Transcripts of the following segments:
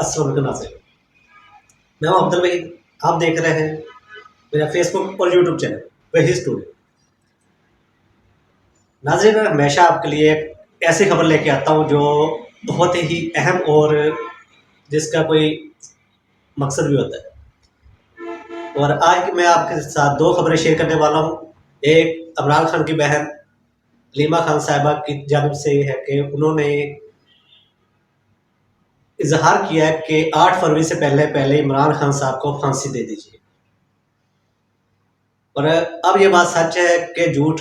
अस्सलाम वालेकुम नाज़रीन, मैं हूं अब्दुल वहीद। आप देख रहे हैं मेरा फेसबुक और यूट्यूब चैनल वही स्टूडियो। नाज़रीन, मैं हमेशा आपके लिए एक ऐसी खबर लेके आता हूं जो बहुत ही अहम और जिसका कोई मकसद भी होता है। और आज मैं आपके साथ दो खबरें शेयर करने वाला हूं। एक इमरान खान की बहन लीमा खान साहिबा की जानिब से है कि उन्होंने इजहार किया है कि 8 फरवरी से पहले पहले इमरान खान साहब को फांसी दे दीजिए। और अब ये बात सच है कि झूठ,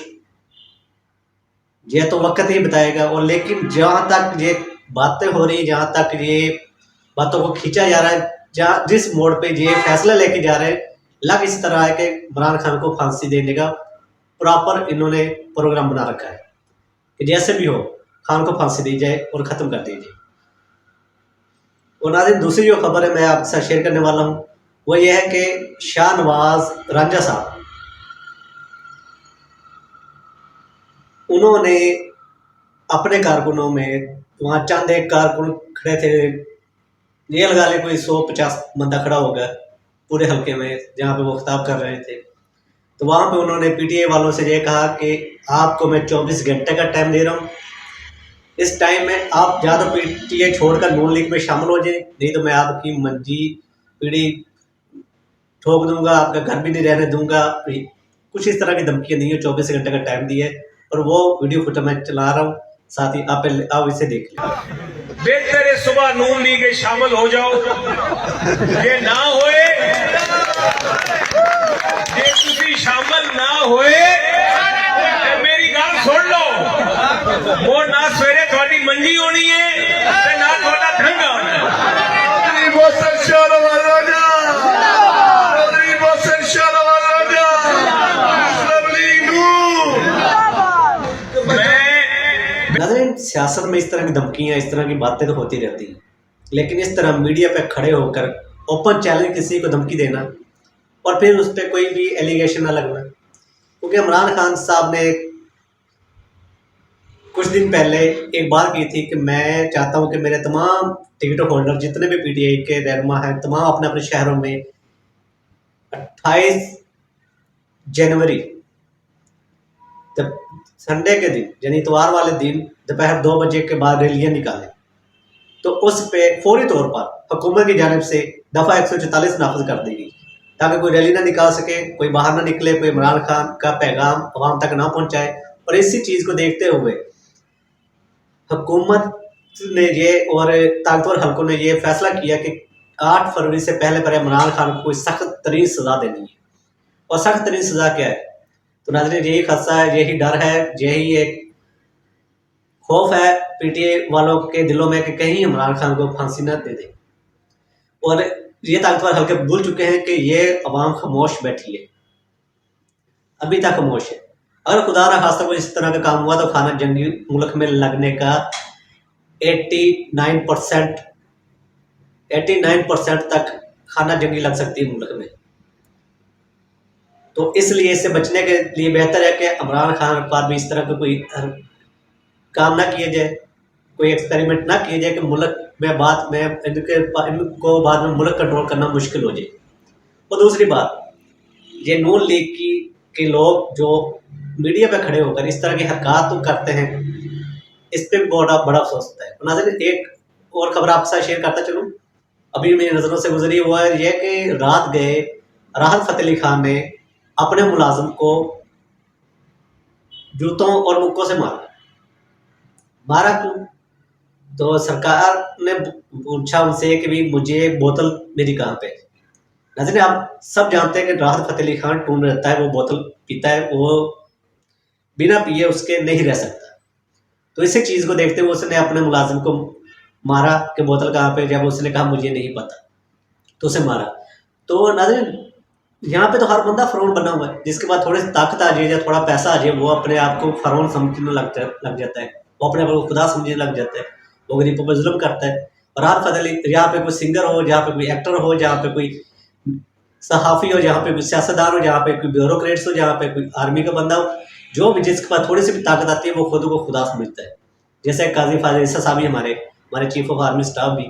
ये तो वक्त ही बताएगा। और लेकिन जहाँ तक ये बातें हो रही, जहाँ तक ये बातों को खींचा जा रहा है, जहाँ जिस मोड़ पे ये फैसला लेके जा रहे हैं, लग इस तरह है कि इमरान खान को फांसी देने का प्रॉपर इन्होंने प्रोग्राम बना रखा है कि जैसे भी हो खान को फांसी दी जाए और ख़त्म कर दी जाए। और नाज़रीन, दूसरी जो खबर है मैं आपके साथ शेयर करने वाला हूँ वो ये है कि शाहनवाज रांझा साहब, उन्होंने अपने कारकुनों में, वहाँ चंद एक कारकुन खड़े थे, ये लगा ले कोई 100-50 बंदा खड़ा होगा पूरे हल्के में जहाँ पे वो खिताब कर रहे थे। तो वहाँ पे उन्होंने पीटीआई वालों से ये कहा कि आपको मैं 24 घंटे का टाइम दे रहा हूँ, इस टाइम में आप ज़्यादा पीटीआई छोड़कर नून लीग में शामिल हो जाए, नहीं तो मैं आपकी मंजी पीढ़ी ठोक दूंगा, आपका घर भी नहीं रहने दूंगा। कुछ इस तरह की धमकियाँ दी है। 24 घंटे का टाइम दिया है और वो वीडियो फुटेज मैं चला रहा हूँ, साथ ही आप इसे देख लीजिए। बेहतर है सुबह नून लीग में शामिल हो जाओ, ये ना होए, ये तुसी शामिल ना होए ते मेरी गल सुन लो, वो ना सवेरे थोड़ी मंजी होनी है ते ना थोड़ा धंगा होना है। नाज़रीन, सियासत में इस तरह की धमकियाँ, इस तरह की बातें तो होती रहती हैं, लेकिन इस तरह मीडिया पे खड़े होकर ओपन चैलेंज किसी को धमकी देना और फिर उस पर कोई भी एलिगेशन ना लगना, क्योंकि इमरान खान साहब ने कुछ दिन पहले एक बात की थी कि मैं चाहता हूं कि मेरे तमाम टिकट होल्डर जितने भी पीटीआई के रहनुमा हैं, तमाम अपने अपने शहरों में 28 जनवरी जब संडे के दिन यानी इतवार वाले दिन दोपहर 2 बजे के बाद रैलियां निकालें, तो उस पे फौरी तौर पर हुकूमत की जानिब से दफ़ा 144 नाफज कर दी गई, ताकि कोई रैली ना निकाल सके, कोई बाहर ना निकले, कोई इमरान खान का पैगाम अवाम तक ना पहुंचाए। और इसी चीज़ को देखते हुए हुकूमत ने ये और ताकतवर हल्कों ने ये फैसला किया कि 8 फरवरी से पहले पहले इमरान खान को कोई सख्त तरीन सज़ा देनी है। और सख्त तरीन सज़ा क्या है? तो नाज़रीन, यही खदशा है, यही डर है, यही एक खौफ है पीटीआई वालों के दिलों में कि कहीं इमरान खान को फांसी न दे दें। और ये ताकतवर हल्के भूल चुके हैं कि ये अवाम खामोश बैठी है, अभी तक खामोश है। अगर खुदा ना खास्ता कोई इस तरह का काम हुआ तो खाना जंगी मुल्क में लगने का 89% तक खाना जंगी लग सकती है मुल्क में। तो इसलिए इससे बचने के लिए बेहतर है कि इमरान खान पर भी इस तरह का कोई काम ना किया जाए, कोई एक्सपेरिमेंट ना किया जाए कि मुल्क में बाद में इनको बाद में मुल्क कंट्रोल करना मुश्किल हो जाए। और दूसरी बात, ये नून लीग के लोग जो मीडिया पे खड़े होकर इस तरह की हरकत तो करते हैं, इस पर भी बड़ा बड़ा अफसोस होता है। नाज़रीन, एक और खबर आपके साथ शेयर करता चलूँ, अभी मेरी नज़रों से गुजरी हुआ है यह कि रात गए राहत फ़तेह अली खान ने अपने मुलाजिम को जूतों और मुक्कों से मारा क्यों? तो सरकार ने पूछा उनसे कि भी मुझे बोतल मेरी कहाँ पे है। नाज़रीन, आप सब जानते हैं कि राहत फ़तेह अली खान टून रहता है, वो बोतल पीता है, वो बिना पिए उसके नहीं रह सकता। तो इसी चीज़ को देखते हुए उसने अपने मुलाजिम को मारा कि बोतल कहाँ पे, जब उसने कहा मुझे नहीं पता तो उसे मारा। तो नाज़रीन, यहाँ पे तो हर बंदा फ़िरौन बना हुआ है, जिसके बाद थोड़ी ताकत आ जाए या थोड़ा पैसा आ जाए वो अपने आप को फ़िरौन समझने लग जाता है, वो अपने आप को खुदा समझने लग जाता है, वो गरीबों पर जुल्म करता है। और राहत फ़तेह अली, यहाँ पे कोई सिंगर हो, जहाँ पे कोई एक्टर हो, जहाँ पे कोई सहाफ़ी हो, जहाँ पे कोई सियासतदान हो, जहाँ पे कोई ब्यूरोक्रेट्स हो, जहाँ पे कोई आर्मी का बंदा हो, जो भी जिसके पास थोड़ी सी भी ताकत आती है वो खुद को खुदा समझता है। जैसे काजी फाजिल ईसा साहब ही हमारे चीफ ऑफ आर्मी स्टाफ भी,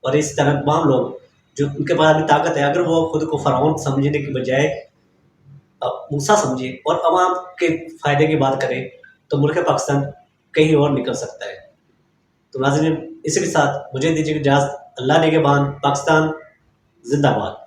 और इस तरह तमाम लोग जो उनके पास अभी ताकत है, अगर वो खुद को फ़िरौन समझने की बजाय मूसा समझे और अवाम के फ़ायदे की बात करे, तो मुल्क पाकिस्तान कहीं और निकल सकता है। तो नाज़रीन, इसी के साथ मुझे दीजिए इजाज़त। अल्लाह निगहबान। पाकिस्तान ज़िंदाबाद।